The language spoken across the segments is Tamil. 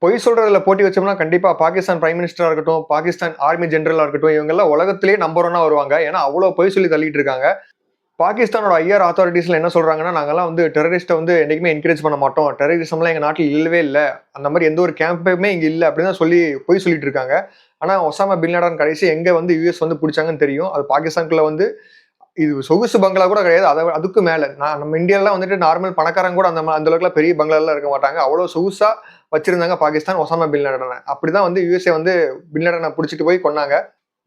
பொய் சொல்றதுல போட்டி வச்சோம்னா கண்டிப்பா பாகிஸ்தான் பிரைம் மினிஸ்டரா இருக்கட்டும், பாகிஸ்தான் ஆர்மி ஜெனரலா இருக்கட்டும், இவங்க எல்லாம் உலகத்திலேயே நம்பர் 1 வருவாங்க. ஏன்னா அவ்வளவு பொய் சொல்லி தள்ளிட்டு இருக்காங்க. பாகிஸ்தானோட ஐஆர் அத்தாரிட்டிஸ்ல என்ன சொல்றாங்கன்னா, நாங்கெல்லாம் வந்து டெரரிஸ்ட்டை வந்து என்னைக்குமே என்கரேஜ் பண்ண மாட்டோம். டெரரிசம்லாம் எங்க நாட்டில் இல்லவே இல்ல. அந்த மாதிரி எந்த ஒரு கேம்புமே இங்க இல்ல அப்படின்னு தான் சொல்லி பொய் சொல்லிட்டு இருக்காங்க. ஆனா ஒசாமா பின் லாடன் கடைசி எங்க வந்து யுஎஸ் வந்து புடிச்சாங்கன்னு தெரியும். அது பாகிஸ்தானுக்குள்ள வந்து இது சொகுசு பங்களா கூட கிடையாது. அதுக்கு மேல நம்ம இந்தியாலாம் வந்துட்டு நார்மல் பணக்காரங்க கூட அந்த அளவுக்குலாம் பெரிய பங்களாலாம் இருக்க மாட்டாங்க. அவ்வளவு சொகுசா வச்சிருந்தாங்க பாகிஸ்தான் ஒசாமா பின் லாடனை. அப்படிதான் வந்து யுஎஸ்ஏ வந்து பின் லாடனை புடிச்சிட்டு போய் கொன்னாங்க.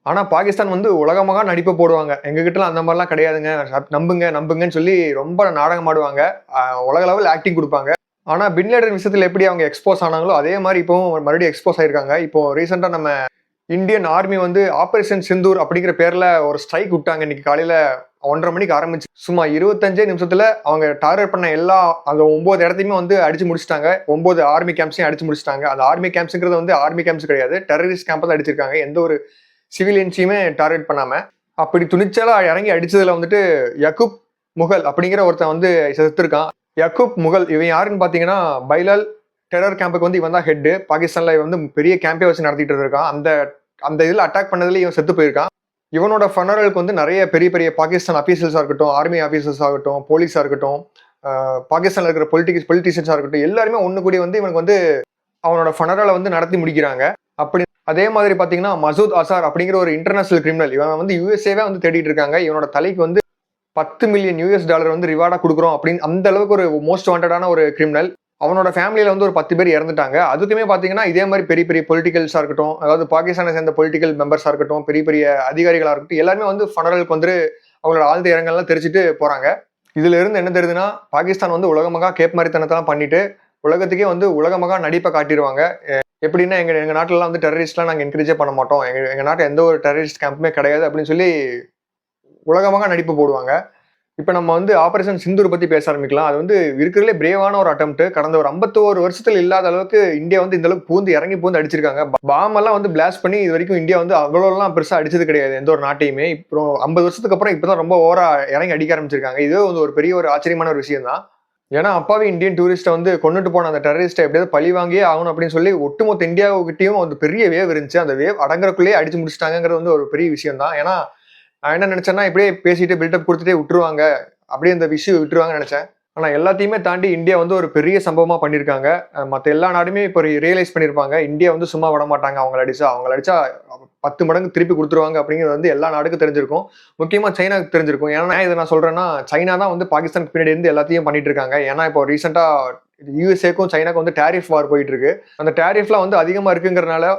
ஆனா பாகிஸ்தான் வந்து உலகமாக நடிப்பு போடுவாங்க. எங்க கிட்டலாம் அந்த மாதிரிலாம் கிடையாதுங்க. நம்புங்க நம்புங்கன்னு சொல்லி ரொம்ப நாடகம் ஆடுவாங்க. உலக லெவல் ஆக்டிங் கொடுப்பாங்க. ஆனா பின் லேடன் விஷயத்துல எப்படி அவங்க எக்ஸ்போஸ் ஆனாங்களோ அதே மாதிரி இப்பவும் மறுபடியும் எக்ஸ்போஸ் ஆயிருக்காங்க. இப்போ ரீசெண்டா நம்ம இந்தியன் ஆர்மி வந்து ஆபரேஷன் சிந்தூர் அப்படிங்கிற பேர்ல ஒரு ஸ்ட்ரைக் விட்டாங்க. இன்னைக்கு காலையில 1:30 மணிக்கு ஆரம்பிச்சு சும்மா 25 நிமிஷத்துல அவங்க டார்கெட் பண்ண எல்லா அந்த 9 இடத்தையுமே வந்து அடிச்சு முடிச்சிட்டாங்க. 9 ஆர்மி கேம்ப்ஸையும் அடிச்சு முடிச்சிட்டாங்க. அந்த ஆர்மி கேம்ப்ஸ்ங்கிறது வந்து ஆர்மி கேம்ப்ஸ் கிடையாது, டெரரிஸ்ட் கேம்ப் தான் அடிச்சிருக்காங்க. எந்த ஒரு சிவிலியன்ஸையுமே டார்கெட் பண்ணாம அப்படி துணிச்சலா இறங்கி அடிச்சதுல வந்துட்டு யக்கூப் முகல் அப்படிங்கிற ஒருத்தன் வந்து செத்துருக்கான். யக்கூப் முகல் இவன் யாருன்னு பாத்தீங்கன்னா பைலால் டெரர் கேம்புக்கு வந்து இவன் தான் ஹெட். பாகிஸ்தான்ல இவன் வந்து பெரிய கேம்பே வச்சு நடத்திட்டு இருக்கான். அந்த இதுல அட்டாக் பண்ணதுல இவன் செத்து போயிருக்கான். இவனோட ஃபனரலுக்கு வந்து நிறைய பெரிய பெரிய பாகிஸ்தான் அபிஷியல்ஸா இருக்கட்டும், ஆர்மி ஆபீசர்ஸ் ஆகட்டும், போலீஸா இருக்கட்டும், பாகிஸ்தான்ல இருக்கிற பொலிட்டிஷியன்ஸா இருக்கட்டும், எல்லாருமே ஒண்ணு கூடி வந்து இவனுக்கு வந்து அவனோட ஃபனரலை வந்து நடத்தி முடிக்கிறாங்க. அப்படி அதே மாதிரி பாத்தீங்கன்னா மசூத் அசார் அப்படிங்கிற ஒரு இன்டர்நேஷனல் கிரிமினல், இவன் வந்து யுஎஸ்ஏவே வந்து தேடிட்டு இருக்காங்க. இவனோட தலைக்கு வந்து $10 மில்லியன் வந்து ரிவார்டா கொடுக்குறோம் அப்படின்னு அந்த அளவுக்கு ஒரு மோஸ்ட் வாண்டடான ஒரு கிரிமினல். அவனோட ஃபேமிலியில வந்து ஒரு 10 பேர் இறந்துட்டாங்க. அதுக்குமே பாத்தீங்கன்னா இதே மாதிரி பெரிய பெரிய பொலிட்டிகல்ஸா இருக்கட்டும், அதாவது பாகிஸ்தானை சேர்ந்த பொலிட்டிக்கல் மெம்பர்ஸா இருக்கட்டும், பெரிய பெரிய அதிகாரிகளா இருக்கட்டும், எல்லாருமே வந்து ஃபனரலுக்கு வந்து அவங்களோட ஆழ்ந்த இரங்கல்லாம் தெரிச்சுட்டு போறாங்க. இதுல இருந்து என்ன தெரியுதுன்னா, பாகிஸ்தான் வந்து உலகமகா கேப் மாதிரித்தனத்தான் பண்ணிட்டு உலகத்துக்கே வந்து உலகமகா நடிப்பை காட்டிடுவாங்க. எப்படின்னா எங்க நாட்டுல வந்து டெரரிஸ்ட்லாம் நாங்க என்கரேஜே பண்ண மாட்டோம், எங்க நாட்டுல எந்த ஒரு டெரரிஸ்ட் கேம்புமே கிடையாது அப்படின்னு சொல்லி உலகமாக நடிப்பு போடுவாங்க. இப்ப நம்ம வந்து ஆபரேஷன் சிந்தூர் பத்தி பேச ஆரம்பிக்கலாம். அது வந்து இருக்கிறதுலே பிரேவான ஒரு அட்டெம்ப்ட். கடந்த ஒரு 51 வருஷத்துல இல்லாத அளவுக்கு இந்தியா வந்து இந்த அளவுக்கு இறங்கி பூந்து அடிச்சிருக்காங்க. பாம் எல்லாம் வந்து பிளாஸ்ட் பண்ணி இது வரைக்கும் இந்தியா வந்து அவ்வளோலாம் பெருசா அடிச்சது கிடையாது எந்த ஒரு நாட்டையுமே. இப்போ 50 வருஷத்துக்கு அப்புறம் இப்பதான் ரொம்ப ஓவரா இறங்கி அடிக்க ஆரம்பிச்சிருக்காங்க. இதுவே வந்து ஒரு பெரிய ஒரு ஆச்சரியமான ஒரு விஷயம் தான். ஏன்னா அப்பாவே இந்தியன் டூரிஸ்ட்டை வந்து கொண்டுட்டு போன அந்த டெரரிஸ்ட்டை எப்படியாவது பழி வாங்கியே ஆகணும் அப்படின்னு சொல்லி ஒட்டுமொத்த இந்தியாவுக்கிட்டையும் வந்து பெரிய வேவ் இருந்துச்சு. அந்த வேவ் அடங்குறக்குள்ளேயே அடிச்சு முடிச்சிட்டாங்கிறது வந்து ஒரு பெரிய விஷயம் தான். ஏன்னா நான் என்ன நினைச்சேன்னா இப்படியே பேசிட்டு பில்டப் கொடுத்துட்டே விட்டுருவாங்க, அப்படியே இந்த விஷயம் விட்டுருவாங்கன்னு நினைச்சேன். ஆனா எல்லாத்தையுமே தாண்டி இந்தியா வந்து ஒரு பெரிய சம்பவமா பண்ணியிருக்காங்க. மற்ற எல்லா நாடுமே இப்போ ரியலைஸ் பண்ணியிருப்பாங்க இந்தியா வந்து சும்மா விட மாட்டாங்க. அவங்கள அடிச்சா 10 மடங்கு திருப்பி கொடுத்துருவாங்க அப்படிங்கிறது வந்து எல்லா நாடுக்கும் தெரிஞ்சிருக்கும். முக்கியமா சைனாக்கு தெரிஞ்சிருக்கும். ஏன்னா இதை நான் சொல்றேன்னா சைனா தான் வந்து பாகிஸ்தானுக்கு பின்னாடி இருந்து எல்லாத்தையும் பண்ணிட்டு இருக்காங்க. ஏன்னா இப்போ ரீசெண்டா யூஎஸ்ஏக்கும் சைனாக்கும் வந்து டேரிஃப் வார் போயிட்டு இருக்கு. அந்த டேரிஃப்லாம் வந்து அதிகமா இருக்குங்கிறனால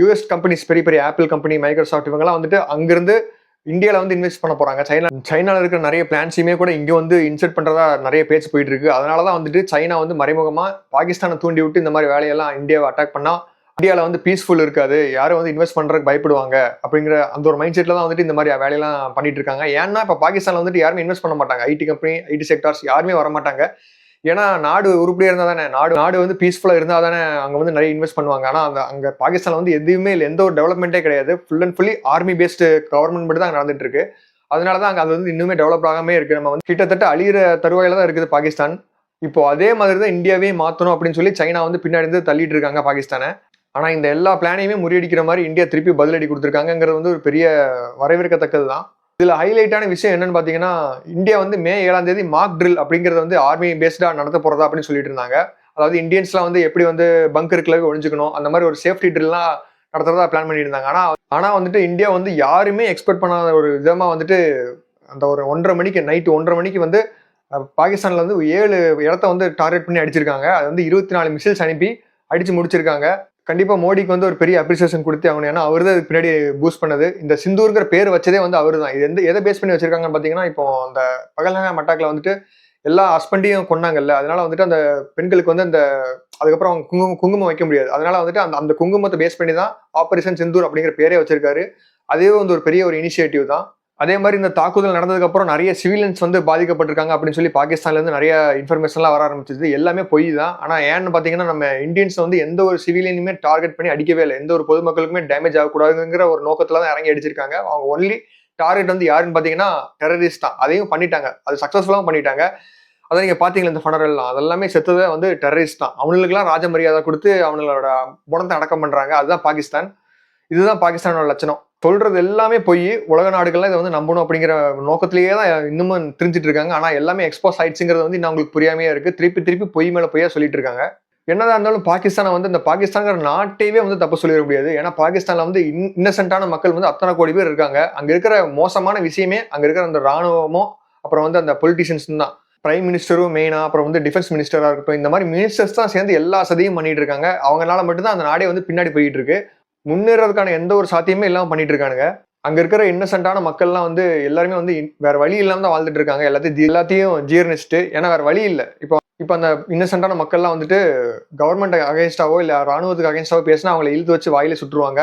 யூஎஸ் கம்பெனிஸ் பெரிய பெரிய ஆப்பிள் கம்பெனி, மைக்ரோசாஃப்ட் இவங்கெல்லாம் வந்துட்டு அங்கிருந்து இந்தியாவில் வந்து இன்வெஸ்ட் பண்ண போறாங்க. சைனால இருக்கிற நிறைய பிளான்ஸையுமே கூட இங்க வந்து இன்செர்ட் பண்றதா நிறைய பேச்சு போயிட்டு இருக்கு. அதனாலதான் வந்துட்டு சைனா வந்து மறைமுகமா பாகிஸ்தானை தூண்டி விட்டு இந்த மாதிரி வேலையெல்லாம் இந்தியாவை அட்டாக் பண்ணா இந்தியாவில் வந்து பீஸ்ஃபுல் இருக்காது, யாரும் வந்து இன்வெஸ்ட் பண்றதுக்கு பயப்படுவாங்க அப்படிங்கிற அந்த ஒரு மைண்ட் செட்ல தான் வந்துட்டு இந்த மாதிரி வேலையெல்லாம் பண்ணிட்டு இருக்காங்க. ஏன்னா இப்ப பாகிஸ்தான்ல வந்துட்டு யாருமே இன்வெஸ்ட் பண்ண மாட்டாங்க. ஐடி கம்பெனி, ஐடி செக்டார்ஸ் யாருமே வர மாட்டாங்க. ஏன்னா நாடு உருப்படியா இருந்தா தானே, நாடு வந்து பீஸ்ஃபுல்லா இருந்தா தானே அங்க வந்து நிறைய இன்வெஸ்ட் பண்ணுவாங்க. ஆனா அங்க பாகிஸ்தான்ல வந்து எதுவுமே இல்லை, எந்த ஒரு டெவலப்மெண்ட்டே கிடையாது. Full and fully army based government மட்டும் தான் நடந்துட்டு இருக்கு. அதனாலதான் அங்க அது வந்து இன்னுமே டெவலப் ஆகாமே இருக்கு. நம்ம வந்து கிட்டத்தட்ட அழியிற தருவாயில தான் இருக்குது பாகிஸ்தான். இப்போ அதே மாதிரி தான் இந்தியாவே மாத்தணும் அப்படின்னு சொல்லி சைனா வந்து பின்னாடி இருந்து தள்ளிட்டு இருக்காங்க பாகிஸ்தானை. ஆனா இந்த எல்லா பிளானையுமே முறியடிக்கிற மாதிரி இந்தியா திருப்பி பதிலடி கொடுத்துருக்காங்கிறது வந்து ஒரு பெரிய வரவேற்கத்தக்கது தான். இதுல ஹைலைட்டான விஷயம் என்னன்னு பாத்தீங்கன்னா, இந்தியா வந்து மே 7ஆம் தேதி மார்க் ட்ரில் அப்படிங்கறத வந்து ஆர்மி பேஸ்டா நடத்த போறதா அப்படின்னு சொல்லிட்டு இருந்தாங்க. அதாவது இந்தியன்ஸ்லாம் வந்து எப்படி வந்து பங்கருக்குள்ள ஒழிஞ்சுக்கணும், அந்த மாதிரி ஒரு சேஃப்டி ட்ரில்லாம் நடத்துறதா பிளான் பண்ணிட்டு இருந்தாங்க. ஆனா வந்துட்டு இந்தியா வந்து யாருமே எக்ஸ்பெக்ட் பண்ணாத ஒரு விதமா வந்துட்டு அந்த ஒரு 1:30 மணிக்கு நைட்டு 1:30 மணிக்கு வந்து பாகிஸ்தான்ல வந்து 7 இடத்த வந்து டார்கெட் பண்ணி அடிச்சிருக்காங்க. அது வந்து 24 மிசைல்ஸ் அனுப்பி அடிச்சு முடிச்சிருக்காங்க. கண்டிப்பா மோடிக்கு வந்து ஒரு பெரிய அப்ரிசியேஷன் கொடுத்து ஆகணும். ஏன்னா அவர் தான் பின்னாடி பூஸ்ட் பண்ணது. இந்த சிந்தூர்ங்கிற பேர் வச்சதே வந்து அவரு தான். இது எதை பேஸ் பண்ணி வச்சிருக்காங்கன்னு பாத்தீங்கன்னா, இப்போ அந்த பகல்காம் அட்டாக்ல வந்துட்டு எல்லா ஹஸ்பண்டையும் கொன்னாங்கல்ல, அதனால வந்துட்டு அந்த பெண்களுக்கு வந்து அந்த அதுக்கப்புறம் அவங்க குங்குமம் வைக்க முடியாது. அதனால வந்துட்டு அந்த குங்குமத்தை பேஸ் பண்ணி தான் ஆபரேஷன் சிந்தூர் அப்படிங்கிற பேரே வச்சிருக்காரு. அதுவே வந்து ஒரு பெரிய ஒரு இனிஷியேட்டிவ் தான். அதே மாதிரி இந்த தாக்குதல் நடந்ததுக்கு அப்புறம் நிறைய சிவிலியன்ஸ் வந்து பாதிக்கப்பட்டிருக்காங்க அப்படின்னு சொல்லி பாகிஸ்தான்ல இருந்து நிறைய இன்ஃபர்மேஷன்லாம் வர ஆரம்பிச்சது. எல்லாமே பொய் தான். ஆனா ஏன்னு பாத்தீங்கன்னா, நம்ம இந்தியன்ஸ் வந்து எந்த ஒரு சிவிலியனுமே டார்கெட் பண்ணி அடிக்கவே இல்லை. எந்த ஒரு பொதுமக்களுக்குமே டேமேஜ் ஆகக்கூடாதுங்கிற ஒரு நோக்கத்துல தான் இறங்கி அடிச்சிருக்காங்க. அவங்க ஒன்லி டார்கெட் வந்து யாருன்னு பாத்தீங்கன்னா டெரரிஸ்ட் தான். அதையும் பண்ணிட்டாங்க, அது சக்சஸ்ஃபுல்லாவும் பண்ணிட்டாங்க. அதான் நீங்க பாத்தீங்களா இந்த ஃபனரெல்லாம் அதெல்லாமே செத்ததை வந்து டெரரிஸ்ட் தான். அவனுக்குலாம் ராஜ மரியாதை கொடுத்து அவங்களோட குணத்தை அடக்கம் பண்றாங்க. அதுதான் பாகிஸ்தான். இதுதான் பாகிஸ்தானோட லட்சணம். சொல்றது எல்லாமே பொய். உலக நாடுகள்லாம் இதை வந்து நம்பணும் அப்படிங்கிற நோக்கத்திலேயே தான் இன்னமும் தெரிஞ்சிட்டு இருக்காங்க. ஆனா எல்லாமே எக்ஸ்போஸ் ஆயிடுச்சுங்கிறது வந்து இன்னும் அவங்களுக்கு புரியாமையே இருக்கு. திருப்பி பொய் மேல பொய்யா சொல்லிட்டு இருக்காங்க. என்னதான் இருந்தாலும் பாகிஸ்தானை வந்து இந்த பாகிஸ்தான்ங்கிற நாட்டையே வந்து தப்பு சொல்லிட முடியாது. ஏன்னா பாகிஸ்தான்ல வந்து இன்னசென்ட்டான மக்கள் வந்து அத்தனை கோடி பேர் இருக்காங்க. அங்க இருக்கிற மோசமான விஷயமே அங்க இருக்கிற அந்த ராணுவமோ அப்புறம் வந்து அந்த பொலிட்டிஷியன்ஸ் தான். பிரைம் மினிஸ்டரும் மெயினா, அப்புறம் வந்து டிஃபென்ஸ் மினிஸ்டரா இருக்கட்டும், இந்த மாதிரி மினிஸ்டர்ஸ் தான் சேர்ந்து எல்லா சதியும் பண்ணிட்டு இருக்காங்க. அவங்களால மட்டும்தான் அந்த நாடே வந்து பின்னாடி போயிட்டு இருக்கு. முன்னேறதுக்கான எந்த ஒரு சாத்தியமே இல்லாம பண்ணிட்டு இருக்கானுங்க. அங்க இருக்கிற இன்னசென்ட்டான மக்கள்லாம் வந்து எல்லாருமே வந்து வேற வழி இல்லாம தான் வாழ்ந்துட்டு இருக்காங்க. எல்லாத்தையும் ஜீர்ணிச்சுட்டு. ஏன்னா வேற வழி இல்லை. இப்போ அந்த இன்னசென்ட்டான மக்கள்லாம் வந்துட்டு கவர்மெண்ட் அகைன்ஸ்டாவோ இல்ல ராணுவத்துக்கு அகைன்ஸ்டாவோ பேசினா அவங்களை இழுத்து வச்சு வாயில சுட்டுருவாங்க.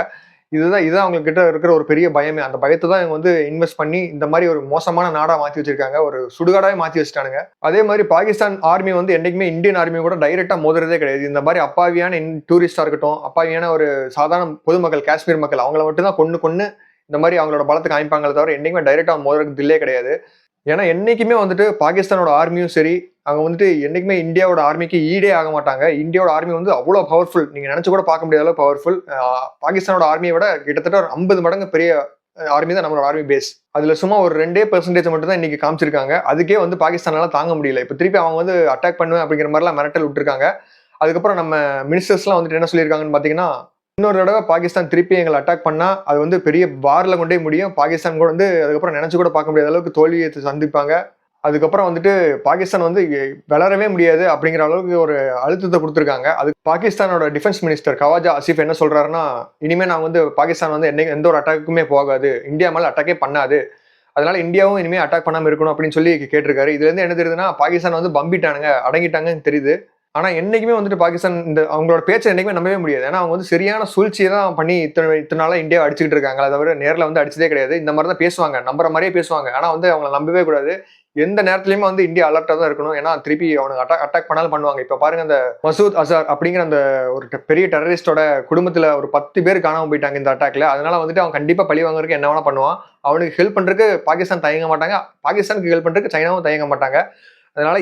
இதுதான் அவங்க கிட்ட இருக்கிற ஒரு பெரிய பயமே. அந்த பயத்தை தான் இவங்க வந்து இன்வெஸ்ட் பண்ணி இந்த மாதிரி ஒரு மோசமான நாடா மாத்தி வச்சிருக்காங்க. ஒரு சுடுகாடாவே மாத்தி வச்சுட்டானுங்க. அதே மாதிரி பாகிஸ்தான் ஆர்மி வந்து என்னைக்குமே இந்தியன் ஆர்மி கூட டைரக்டா மோதுறதே கிடையாது. இந்த மாதிரி அப்பாவியான டூரிஸ்டா இருக்கட்டும், அப்பாவியான ஒரு சாதாரண பொதுமக்கள், காஷ்மீர் மக்கள் அவங்கள மட்டும் தான் கொன்னு இந்த மாதிரி அவங்களோட பலத்தை காமிப்பாங்களே தவிர என்னைக்குமே டைரக்டா மோதுறதுக்கு தில்லே கிடையாது. ஏன்னா என்னைக்குமே வந்துட்டு பாகிஸ்தானோட ஆர்மியும் சரி, அவங்க வந்துட்டு என்னைக்குமே இந்தியாவோட ஆர்மிக்கு ஈடே ஆக மாட்டாங்க. இந்தியாவோட ஆர்மி வந்து அவ்வளோ பவர்ஃபுல். நீங்க நினைச்சு கூட பார்க்க முடியாத அளவு பவர்ஃபுல். பாகிஸ்தானோட ஆர்மியை விட கிட்டத்தட்ட ஒரு 50 மடங்கு பெரிய ஆர்மி தான் நம்மளோட ஆர்மி பேஸ். அதுல சும்மா ஒரு 2% மட்டும் தான் இன்னைக்கு காமிச்சிருக்காங்க. அதுக்கே வந்து பாகிஸ்தானால தாங்க முடியல. இப்ப திருப்பி அவங்க வந்து அட்டாக் பண்ணுவேன் அப்படிங்கிற மாதிரிலாம் மிரட்டல் விட்டுருக்காங்க. அதுக்கப்புறம் நம்ம மினிஸ்டர்ஸ்லாம் வந்துட்டு என்ன சொல்லியிருக்காங்கன்னு பாத்தீங்கன்னா, இன்னொரு தடவை பாகிஸ்தான் திருப்பி எங்களை அட்டாக் பண்ணா அது வந்து பெரிய வார்ல கொண்டே முடியும். பாகிஸ்தான் கூட வந்து அதுக்கப்புறம் நினைச்சு கூட பார்க்க முடியாத அளவுக்கு தோல்வியை சந்திப்பாங்க. அதுக்கப்புறம் வந்துட்டு பாகிஸ்தான் வந்து வளரவே முடியாது அப்படிங்கிற அளவுக்கு ஒரு அழுத்தத்தை கொடுத்துருக்காங்க. அது பாகிஸ்தானோட டிஃபென்ஸ் மினிஸ்டர் கவாஜா ஆசிஃப் என்ன சொல்றாருன்னா, இனிமே நான் வந்து பாகிஸ்தான் வந்து எந்த ஒரு அட்டாக்குமே போகாது, இந்தியா மேல அட்டாக்கே பண்ணாது, அதனால இந்தியாவும் இனிமே அட்டாக் பண்ணாம இருக்கணும் அப்படின்னு சொல்லி கேட்டிருக்காரு. இதுல இருந்து என்ன தெரியுதுன்னா பாகிஸ்தான் வந்து பம்பிட்டானுங்க, அடங்கிட்டாங்கன்னு தெரியுது. ஆனா என்னைக்குமே வந்துட்டு பாகிஸ்தான் இந்த அவங்களோட பேச்சை என்னைக்குமே நம்பவே முடியாது. ஏன்னா அவங்க வந்து சரியான சூழ்ச்சியை தான் பண்ணி இத்தனை நாளா இந்தியாவை அடிச்சுக்கிட்டு இருக்காங்க. அதை தவிர நேரில் வந்து அடிச்சதே கிடையாது. இந்த மாதிரி தான் பேசுவாங்க, நம்புற மாதிரியே பேசுவாங்க. ஆனா வந்து அவங்களை நம்பவே கூடாது. எந்த நேரத்துலயுமே வந்து இந்தியா அலர்ட்டா தான் இருக்கணும். ஏன்னா திருப்பி அவனுக்கு அட்டாக் பண்ணாலும் பண்ணுவாங்க. இப்ப பாருங்க, அந்த மசூத் அசார் அப்படிங்கிற அந்த ஒரு பெரிய டெரரிஸ்டோட குடும்பத்துல ஒரு 10 பேர் காணாம போயிட்டாங்க இந்த அட்டாக்ல. அதனால வந்துட்டு அவன் கண்டிப்பா பழி வாங்குறதுக்கு என்ன வேணா பண்ணுவான். அவனுக்கு ஹெல்ப் பண்றதுக்கு பாகிஸ்தான் தயங்க மாட்டாங்க, பாகிஸ்தானுக்கு ஹெல்ப் பண்றதுக்கு சைனாவும் தயங்க மாட்டாங்க. அதனால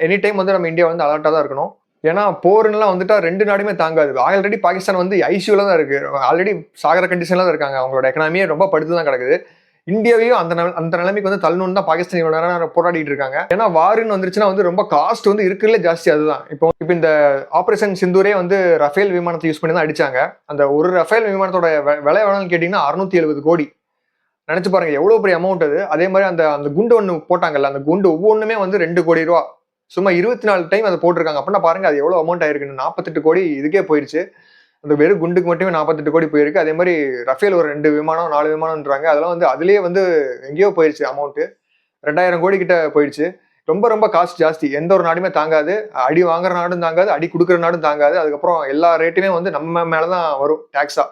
எனி டைம் வந்து நம்ம இந்தியா வந்து அலர்ட்டா தான் இருக்கணும். ஏன்னா போர்லாம் வந்துட்டா 2 நாடுமே தாங்காது. ஆல்ரெடி பாகிஸ்தான் வந்து ஐசியூல தான் இருக்கு. ஆல்ரெடி சாகர கண்டிஷன்ல தான் இருக்காங்க. அவங்களோட எக்கனாமியே ரொம்ப படுத்து தான் கிடக்குது. இந்தியாவையும் அந்த நிலைமைக்கு வந்து தள்ளணும்னு தான் பாகிஸ்தான் இவ்வளவு நேரம் போராடிட்டு இருக்காங்க. ஏன்னா வாருன்னு வந்துருச்சுன்னா வந்து ரொம்ப காஸ்ட் வந்து இருக்கிறதுல ஜாஸ்தி. அதுதான் இப்போ இந்த ஆபரேஷன் சிந்தூரே வந்து ரஃபேல் விமானத்தை யூஸ் பண்ணி தான் அடிச்சாங்க. அந்த ஒரு ரஃபேல் விமானத்தோட விலை எவ்வளவுன்னு கேட்டீங்கன்னா 670 கோடி. நினைச்சு பாருங்க எவ்வளவு பெரிய அமௌண்ட் அது. அதே மாதிரி அந்த குண்டு ஒண்ணு போட்டாங்கல்ல, அந்த குண்டு ஒவ்வொன்றுமே வந்து 2 கோடி ரூபா. சும்மா 24 டைம் அதை போட்டிருக்காங்க. அப்படின்னா பாருங்க அது எவ்வளவு அமௌண்ட் ஆயிருக்குன்னு. 48 கோடி இதுக்கே போயிருச்சு. அந்த வெறும் குண்டுக்கு மட்டுமே 48 கோடி போயிருக்கு. அதே மாதிரி ரஃபேல் ஒரு 2 விமானம் 4 விமானம்ன்றாங்க. அதெல்லாம் வந்து அதுலயே வந்து எங்கேயோ போயிருச்சு அமௌண்ட். 2000 கோடி கிட்ட போயிடுச்சு. ரொம்ப காஸ்ட் ஜாஸ்தி. எந்த ஒரு நாடுமே தாங்காது. அடி வாங்குற நாடும் தாங்காது, அடி கொடுக்குற நாடும் தாங்காது. அதுக்கப்புறம் எல்லா ரேட்டுமே வந்து நம்ம மேலதான் வரும் டாக்ஸா.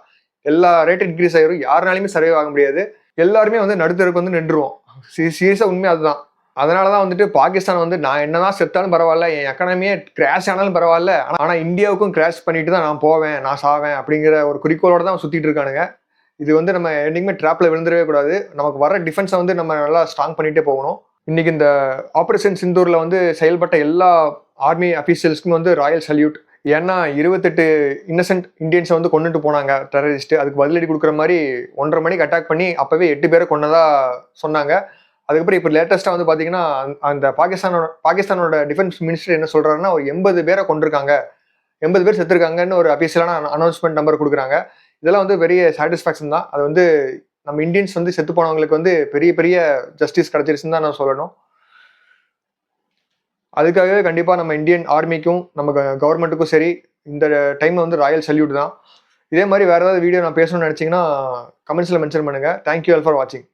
எல்லா ரேட்டும் இன்க்ரீஸ் ஆயிரும். யாருனாலுமே சர்வே ஆக முடியாது. எல்லாருமே வந்து நடுத்தருக்கு வந்து நின்றுவோம். சீரியஸா உண்மை அதுதான். அதனாலதான் வந்துட்டு பாகிஸ்தான் வந்து நான் என்னதான் செத்தாலும் பரவாயில்ல, என் எக்கனாமியே கிராஷ் ஆனாலும் பரவாயில்ல, ஆனா இந்தியாவுக்கும் கிராஷ் பண்ணிட்டு தான் நான் போவேன், நான் சாவேன் அப்படிங்கிற ஒரு குறிக்கோளோட தான் சுத்திட்டு இருக்கானுங்க. இது வந்து நம்ம என்னைக்குமே ட்ராப்ல விழுந்துடவே கூடாது. நமக்கு வர டிஃபென்ஸை வந்து நம்ம நல்லா ஸ்ட்ராங் பண்ணிட்டே போகணும். இன்னைக்கு இந்த ஆபரேஷன் சிந்தூர்ல வந்து செயல்பட்ட எல்லா ஆர்மி அபிஷியல்ஸ்க்கும் வந்து ராயல் சல்யூட். ஏன்னா 28 இன்னசென்ட் இந்தியன்ஸை வந்து கொண்டுட்டு போனாங்க டெரரிஸ்ட். அதுக்கு பதிலடி கொடுக்குற மாதிரி 1:30 மணிக்கு அட்டாக் பண்ணி அப்பவே 8 பேரை கொன்னதா சொன்னாங்க. அதுக்கப்புறம் இப்போ லேட்டஸ்டா வந்து பாத்தீங்கன்னா அந்த பாகிஸ்தானோட டிஃபென்ஸ் மினிஸ்டர் என்ன சொல்றாருன்னா, ஒரு 80 பேரை கொண்டிருக்காங்க, 80 பேர் செத்துருக்காங்கன்னு ஒரு அபிஷியலான அனௌன்ஸ்மெண்ட் நம்பர் கொடுக்குறாங்க. இதெல்லாம் வந்து பெரிய சாட்டிஸ்பாக்சன் தான். அது வந்து நம்ம இந்தியன்ஸ் வந்து செத்து போனவங்களுக்கு வந்து பெரிய ஜஸ்டிஸ் கிடைச்சிருச்சுன்னு தான் நான் சொல்லணும். அதுக்காகவே கண்டிப்பா நம்ம இந்தியன் ஆர்மிக்கும் நம்ம கவர்மெண்ட்டுக்கும் சரி இந்த டைம்ல வந்து ராயல் சல்யூட் தான். இதே மாதிரி வேற ஏதாவது வீடியோ நான் பேசணும்னு நினைச்சீங்கன்னா கமெண்ட்ஸ்ல மென்ஷன் பண்ணுங்க. தேங்க்யூ ஆல் ஃபார் வாட்சிங்.